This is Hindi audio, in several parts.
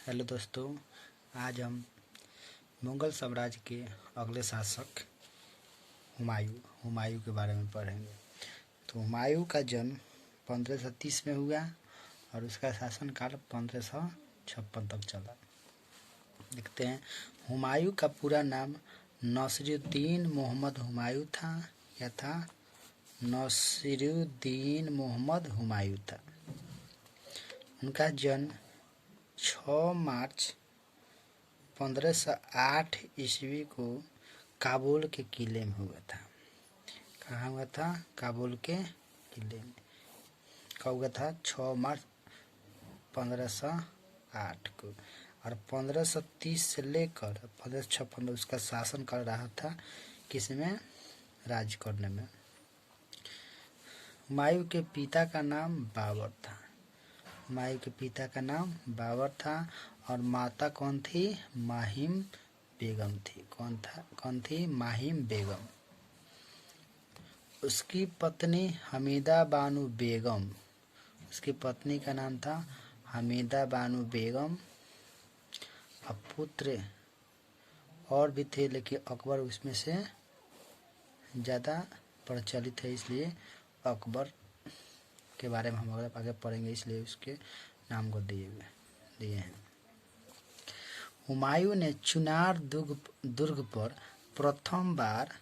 हेलो दोस्तों, आज हम मुगल साम्राज्य के अगले शासक हुमायूं के बारे में पढ़ेंगे। तो हुमायूं का जन्म 1530 में हुआ और उसका शासनकाल 1556 तक चला। देखते हैं, हुमायूं का पूरा नाम नसीरुद्दीन मोहम्मद हुमायूं था। क्या था? नसीरुद्दीन मोहम्मद हुमायूं था। उनका जन्म 6 मार्च 1508 ईस्वी को काबुल के किले में हुआ था। कहाँ हुआ था? काबुल के किले में। कब हुआ था? 6 मार्च 1508 को। और 1530 से लेकर 1556 उसका शासन कर रहा था। किसमें? राज करने में। हुमायूं के पिता का नाम बाबर था। हुमायूं के पिता का नाम बाबर था और माता कौन थी? माहिम बेगम थी। कौन थी? माहिम बेगम। उसकी पत्नी हमीदा बानो बेगम। उसकी पत्नी का नाम था हमीदा बानो बेगम। अब पुत्र और भी थे, लेकिन अकबर उसमें से ज़्यादा प्रचलित है, इसलिए अकबर के बारे में हम आगे पढ़ेंगे, इसलिए उसके नाम को दिए हैं। हुमायूं ने चुनार दुर्ग पर प्रथम बार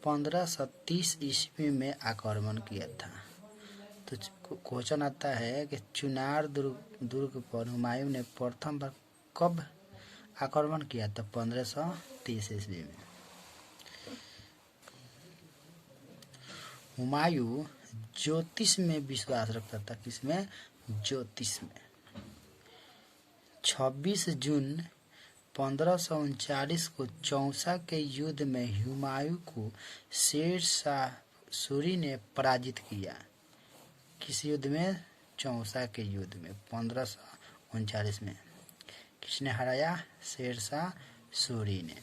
1530 ईस्वी में आक्रमण किया था। तो क्वेश्चन आता है कि चुनार दुर्ग पर हुमायूं ने प्रथम बार कब आक्रमण किया था? 1530 ईस्वी में। हुमायूं ज्योतिष में विश्वास रखता था। किसमें? ज्योतिष में। 26 जून 1539 को चौसा के युद्ध में हुमायूं को शेर शाह सूरी ने पराजित किया। किस युद्ध में? चौसा के युद्ध में 1539 में। किसने हराया? शेर शाह सूरी ने।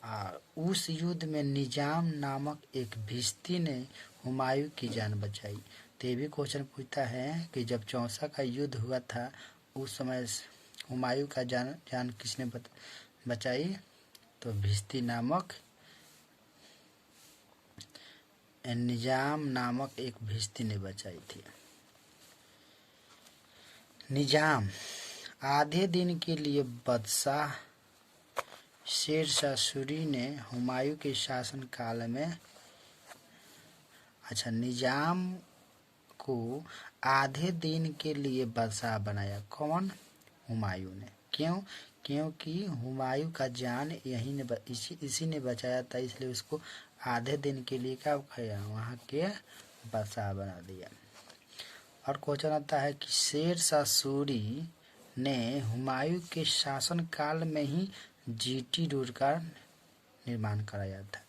और उस युद्ध में निजाम नामक एक भिश्ती ने हुमायूं की जान बचाई। तो ये भी क्वेश्चन पूछता है कि जब चौसा का युद्ध हुआ था उस समय हुमायूं का जान किसने बचाई? तो भिश्ती नामक निजाम नामक एक भिश्ती ने बचाई थी। निजाम आधे दिन के लिए बादशाह शेर शाह सूरी ने हुमायूं के शासन काल में निजाम को आधे दिन के लिए बादशाह बनाया। कौन? हुमायूं ने। क्यों? क्योंकि हुमायूं का जान इसी ने बचाया था, इसलिए उसको आधे दिन के लिए क्या किया? वहाँ के बादशाह बना दिया। और क्वेश्चन आता है कि शेर शाह सूरी ने हुमायूं के शासन काल में ही जीटी रोड का निर्माण कराया था।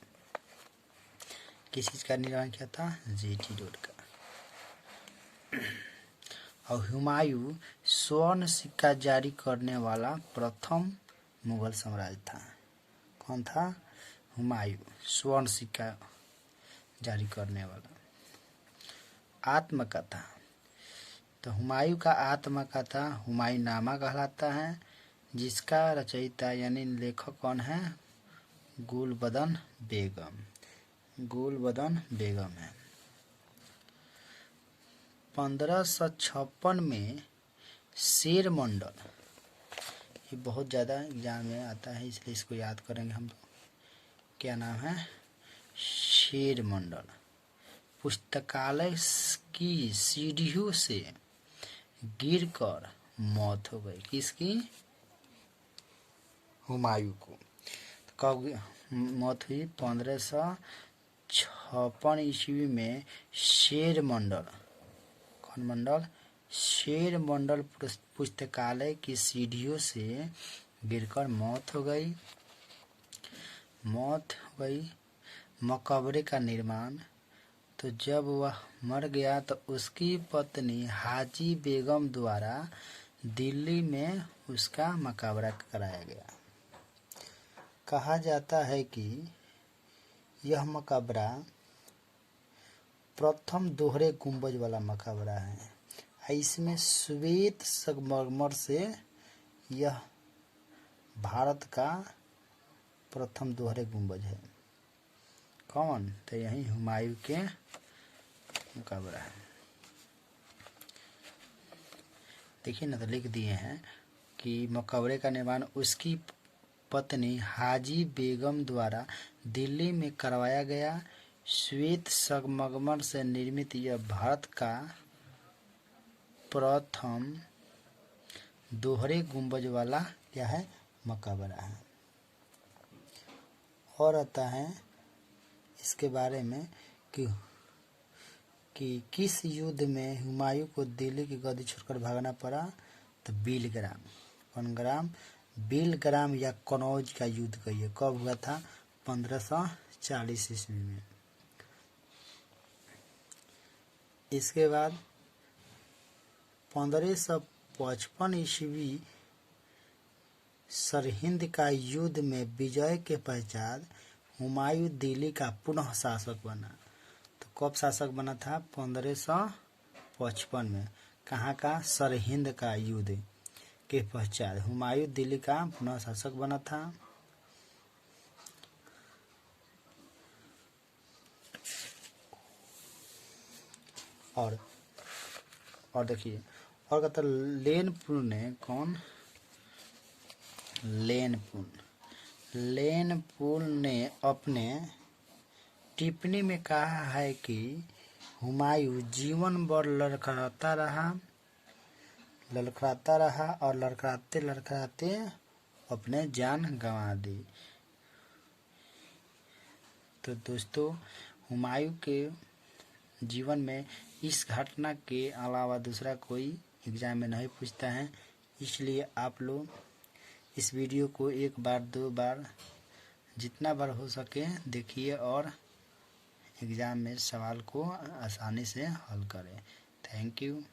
किस चीज का निर्माण किया था? जीटी रोड का। और हुमायूं स्वर्ण सिक्का जारी करने वाला प्रथम मुगल साम्राज्य था। कौन था? हुमायूं स्वर्ण सिक्का जारी करने वाला। आत्मकथा। तो हुमायूं का आत्मकथा हुमायूंनामा कहलाता है, जिसका रचयिता यानी लेखक कौन है? गुलबदन बेगम है। 1556 में शेर मंडल, ये बहुत ज़्यादा एग्जाम में आता है, इसलिए इसको याद करेंगे हम। क्या नाम है? शेर मंडल पुस्तकालय की सीढ़ियों से गिरकर मौत हो गई। किसकी? हुमायूं को। तो कब मौत हुई? 1556 ईस्वी में शेर मंडल। कौन मंडल? शेर मंडल पुस्तकालय की सीढ़ियों से गिरकर मौत हो गई। मकबरे का निर्माण। तो जब वह मर गया तो उसकी पत्नी हाजी बेगम द्वारा दिल्ली में उसका मकबरा कराया गया। कहा जाता है कि यह मकबरा प्रथम दोहरे गुंबज वाला मकबरा है। इसमें श्वेत संगमरमर से यह भारत का प्रथम दोहरे गुंबज है। कौन? तो यही हुमायूं के मकबरा है। देखिए ना, तो लिख दिए हैं कि मकबरे का निर्माण उसकी पत्नी हाजी बेगम द्वारा दिल्ली में करवाया गया। श्वेत संगमरमर से निर्मित यह भारत का प्रथम दोहरे गुंबज वाला क्या है? मकबरा है। और आता है इसके बारे में कि किस युद्ध में हुमायूं को दिल्ली की गद्दी छोड़कर भागना पड़ा? तो बिलग्राम। कौन ग्राम? बिलग्राम या कनौज का युद्ध कहिए। कब हुआ था? 1540 ईस्वी में। इसके बाद 1555 ईस्वी सरहिंद का युद्ध में विजय के पश्चात हुमायूं दिल्ली का पुनः शासक बना। तो कब शासक बना था? 1555 में। कहाँ का? सरहिंद का युद्ध के पश्चात हुमायूं दिल्ली का पुनः शासक बना था। और देखिए, और कहता लेनपुर ने कौन? लेनपुर ने अपने टिप्पणी में कहा है कि हुमायूं जीवन भर लड़खड़ाता रहा और लड़खड़ाते लड़खड़ाते अपने जान गंवा दी। तो दोस्तों, हुमायूं के जीवन में इस घटना के अलावा दूसरा कोई एग्जाम में नहीं पूछता है, इसलिए आप लोग इस वीडियो को एक बार 2 बार जितना बार हो सके देखिए और एग्ज़ाम में सवाल को आसानी से हल करें। Thank you.